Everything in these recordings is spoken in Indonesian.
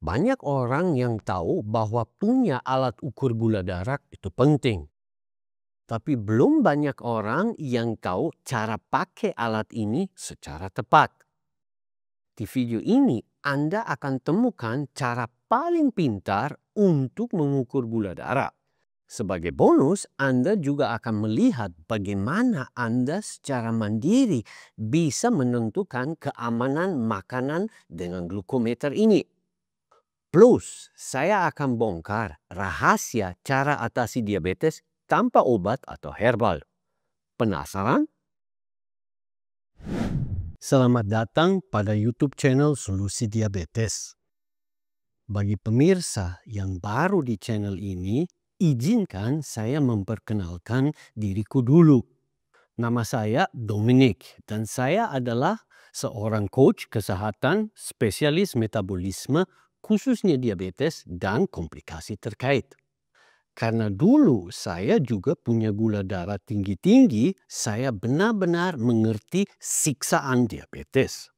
Banyak orang yang tahu bahwa punya alat ukur gula darah itu penting. Tapi belum banyak orang yang tahu cara pakai alat ini secara tepat. Di video ini, Anda akan temukan cara paling pintar untuk mengukur gula darah. Sebagai bonus, Anda juga akan melihat bagaimana Anda secara mandiri bisa menentukan keamanan makanan dengan glukometer ini. Plus, saya akan bongkar rahasia cara atasi diabetes tanpa obat atau herbal. Penasaran? Selamat datang pada YouTube channel Solusi Diabetes. Bagi pemirsa yang baru di channel ini, izinkan saya memperkenalkan diriku dulu. Nama saya Dominic dan saya adalah seorang coach kesehatan spesialis metabolisme khususnya diabetes dan komplikasi terkait. Karena dulu saya juga punya gula darah tinggi-tinggi, saya benar-benar mengerti siksaan diabetes.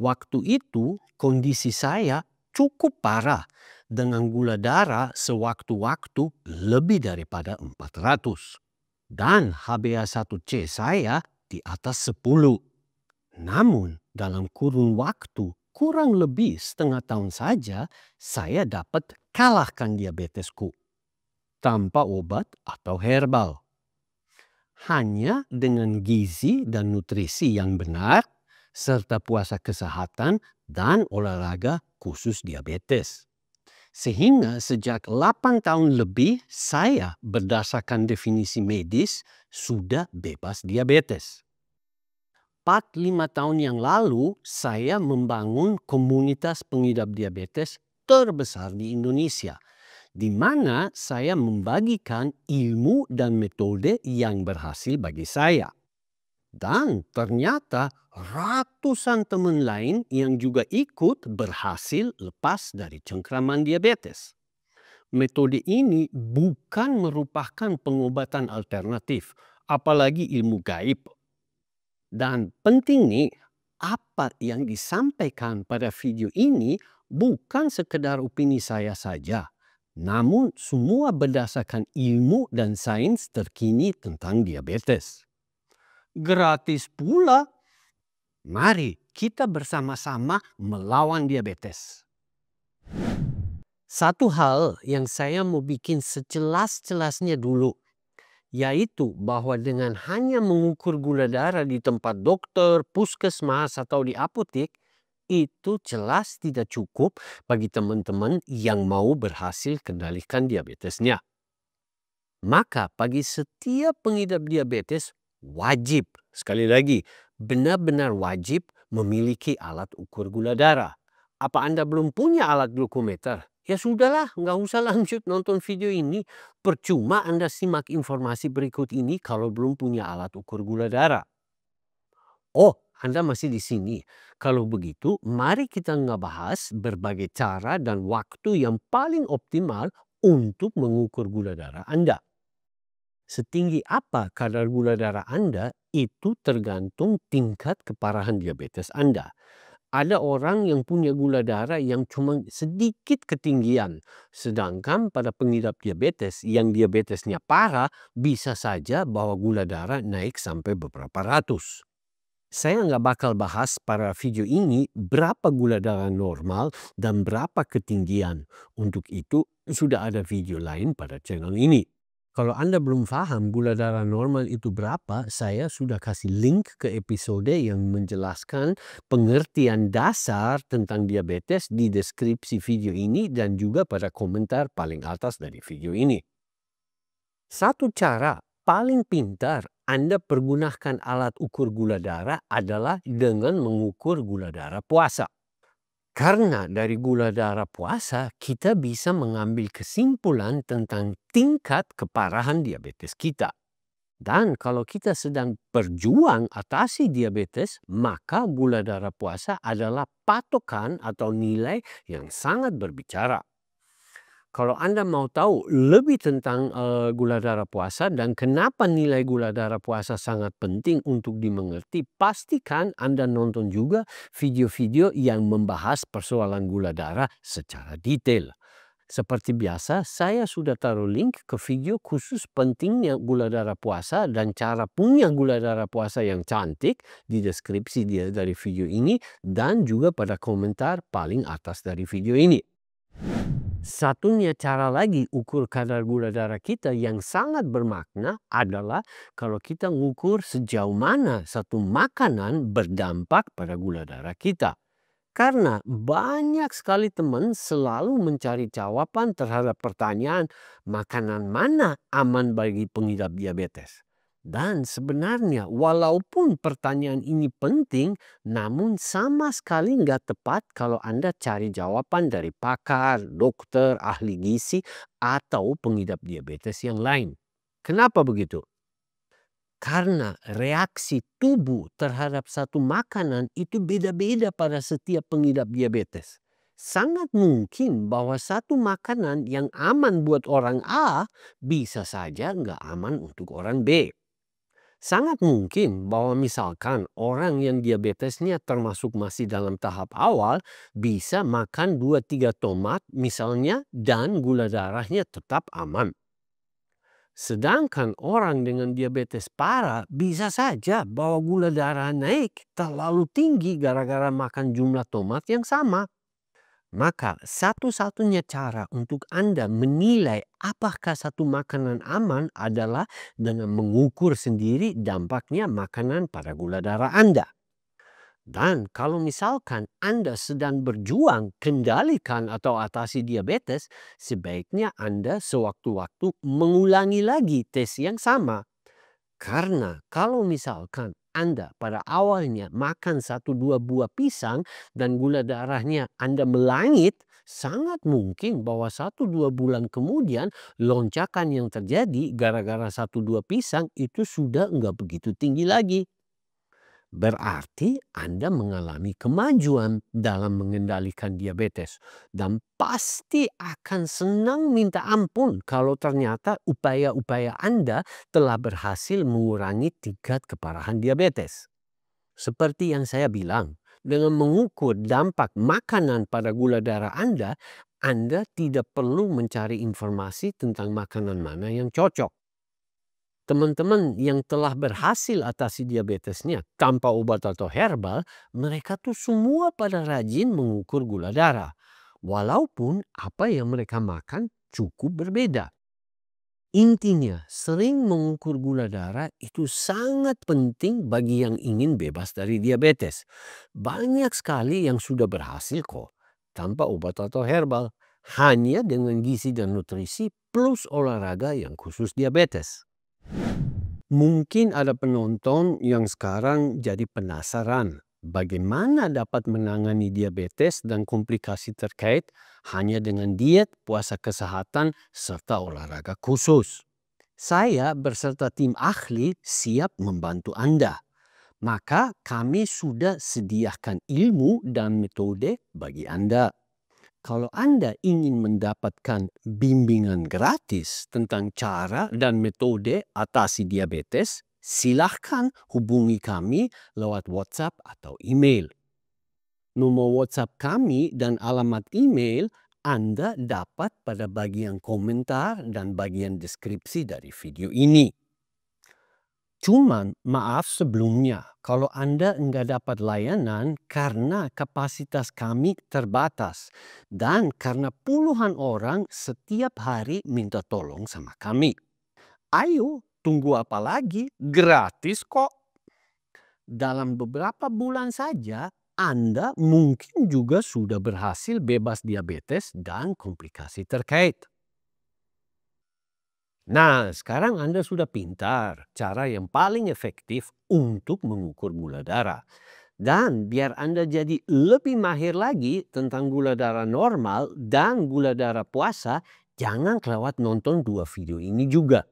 Waktu itu kondisi saya cukup parah dengan gula darah sewaktu-waktu lebih daripada 400. Dan HbA1c saya di atas 10. Namun dalam kurun waktu kurang lebih setengah tahun saja saya dapat kalahkan diabetesku. Tanpa obat atau herbal. Hanya dengan gizi dan nutrisi yang benar, serta puasa kesehatan dan olahraga khusus diabetes. Sehingga sejak 8 tahun lebih saya berdasarkan definisi medis sudah bebas diabetes. 4-5 tahun yang lalu saya membangun komunitas pengidap diabetes terbesar di Indonesia, di mana saya membagikan ilmu dan metode yang berhasil bagi saya. Dan ternyata ratusan teman lain yang juga ikut berhasil lepas dari cengkraman diabetes. Metode ini bukan merupakan pengobatan alternatif, apalagi ilmu gaib. Dan penting nih, apa yang disampaikan pada video ini bukan sekedar opini saya saja, namun semua berdasarkan ilmu dan sains terkini tentang diabetes. Gratis pula. Mari kita bersama-sama melawan diabetes. Satu hal yang saya mau bikin sejelas-jelasnya dulu, yaitu bahwa dengan hanya mengukur gula darah di tempat dokter, puskesmas, atau di apotek, itu jelas tidak cukup bagi teman-teman yang mau berhasil kendalikan diabetesnya. Maka bagi setiap pengidap diabetes, wajib, sekali lagi, benar-benar wajib memiliki alat ukur gula darah. Apa Anda belum punya alat glukometer? Ya sudahlah, nggak usah lanjut nonton video ini. Percuma Anda simak informasi berikut ini kalau belum punya alat ukur gula darah. Oh, Anda masih di sini. Kalau begitu, mari kita ngebahas berbagai cara dan waktu yang paling optimal untuk mengukur gula darah Anda. Setinggi apa kadar gula darah Anda itu tergantung tingkat keparahan diabetes Anda. Ada orang yang punya gula darah yang cuma sedikit ketinggian. Sedangkan pada pengidap diabetes yang diabetesnya parah bisa saja bawa gula darah naik sampai beberapa ratus. Saya nggak bakal bahas pada video ini berapa gula darah normal dan berapa ketinggian. Untuk itu sudah ada video lain pada channel ini. Kalau Anda belum paham gula darah normal itu berapa, saya sudah kasih link ke episode yang menjelaskan pengertian dasar tentang diabetes di deskripsi video ini dan juga pada komentar paling atas dari video ini. Satu cara paling pintar Anda pergunakan alat ukur gula darah adalah dengan mengukur gula darah puasa. Karena dari gula darah puasa, kita bisa mengambil kesimpulan tentang tingkat keparahan diabetes kita. Dan kalau kita sedang berjuang atasi diabetes, maka gula darah puasa adalah patokan atau nilai yang sangat berbicara. Kalau Anda mau tahu lebih tentang gula darah puasa dan kenapa nilai gula darah puasa sangat penting untuk dimengerti, pastikan Anda nonton juga video-video yang membahas persoalan gula darah secara detail. Seperti biasa, saya sudah taruh link ke video khusus pentingnya gula darah puasa dan cara punya gula darah puasa yang cantik di deskripsi dari video ini dan juga pada komentar paling atas dari video ini. Satunya cara lagi ukur kadar gula darah kita yang sangat bermakna adalah kalau kita ngukur sejauh mana satu makanan berdampak pada gula darah kita. Karena banyak sekali teman selalu mencari jawaban terhadap pertanyaan makanan mana aman bagi pengidap diabetes. Dan sebenarnya walaupun pertanyaan ini penting, namun sama sekali nggak tepat kalau Anda cari jawaban dari pakar, dokter, ahli gizi, atau pengidap diabetes yang lain. Kenapa begitu? Karena reaksi tubuh terhadap satu makanan itu beda-beda pada setiap pengidap diabetes. Sangat mungkin bahwa satu makanan yang aman buat orang A bisa saja nggak aman untuk orang B. Sangat mungkin bahwa misalkan orang yang diabetesnya termasuk masih dalam tahap awal bisa makan 2-3 tomat misalnya dan gula darahnya tetap aman. Sedangkan orang dengan diabetes parah bisa saja bahwa gula darah naik terlalu tinggi gara-gara makan jumlah tomat yang sama. Maka satu-satunya cara untuk Anda menilai apakah satu makanan aman adalah dengan mengukur sendiri dampaknya makanan pada gula darah Anda. Dan kalau misalkan Anda sedang berjuang kendalikan atau atasi diabetes, sebaiknya Anda sewaktu-waktu mengulangi lagi tes yang sama. Karena kalau misalkan Anda pada awalnya makan 1-2 buah pisang dan gula darahnya Anda melangit, sangat mungkin bahwa 1-2 bulan kemudian lonjakan yang terjadi gara-gara 1-2 pisang itu sudah nggak begitu tinggi lagi. Berarti Anda mengalami kemajuan dalam mengendalikan diabetes dan pasti akan senang minta ampun kalau ternyata upaya-upaya Anda telah berhasil mengurangi tingkat keparahan diabetes. Seperti yang saya bilang, dengan mengukur dampak makanan pada gula darah Anda tidak perlu mencari informasi tentang makanan mana yang cocok. Teman-teman yang telah berhasil atasi diabetesnya tanpa obat atau herbal, mereka tuh semua pada rajin mengukur gula darah. Walaupun apa yang mereka makan cukup berbeda. Intinya, sering mengukur gula darah itu sangat penting bagi yang ingin bebas dari diabetes. Banyak sekali yang sudah berhasil kok, tanpa obat atau herbal. Hanya dengan gizi dan nutrisi plus olahraga yang khusus diabetes. Mungkin ada penonton yang sekarang jadi penasaran bagaimana dapat menangani diabetes dan komplikasi terkait hanya dengan diet, puasa kesehatan, serta olahraga khusus. Saya beserta tim ahli siap membantu Anda. Maka kami sudah sediakan ilmu dan metode bagi Anda. Kalau Anda ingin mendapatkan bimbingan gratis tentang cara dan metode atasi diabetes, silahkan hubungi kami lewat WhatsApp atau email. Nomor WhatsApp kami dan alamat email Anda dapat pada bagian komentar dan bagian deskripsi dari video ini. Cuman maaf sebelumnya kalau Anda nggak dapat layanan karena kapasitas kami terbatas dan karena puluhan orang setiap hari minta tolong sama kami. Ayo, tunggu apa lagi? Gratis kok. Dalam beberapa bulan saja Anda mungkin juga sudah berhasil bebas diabetes dan komplikasi terkait. Nah, sekarang Anda sudah pintar cara yang paling efektif untuk mengukur gula darah. Dan biar Anda jadi lebih mahir lagi tentang gula darah normal dan gula darah puasa, jangan kelewat nonton 2 video ini juga.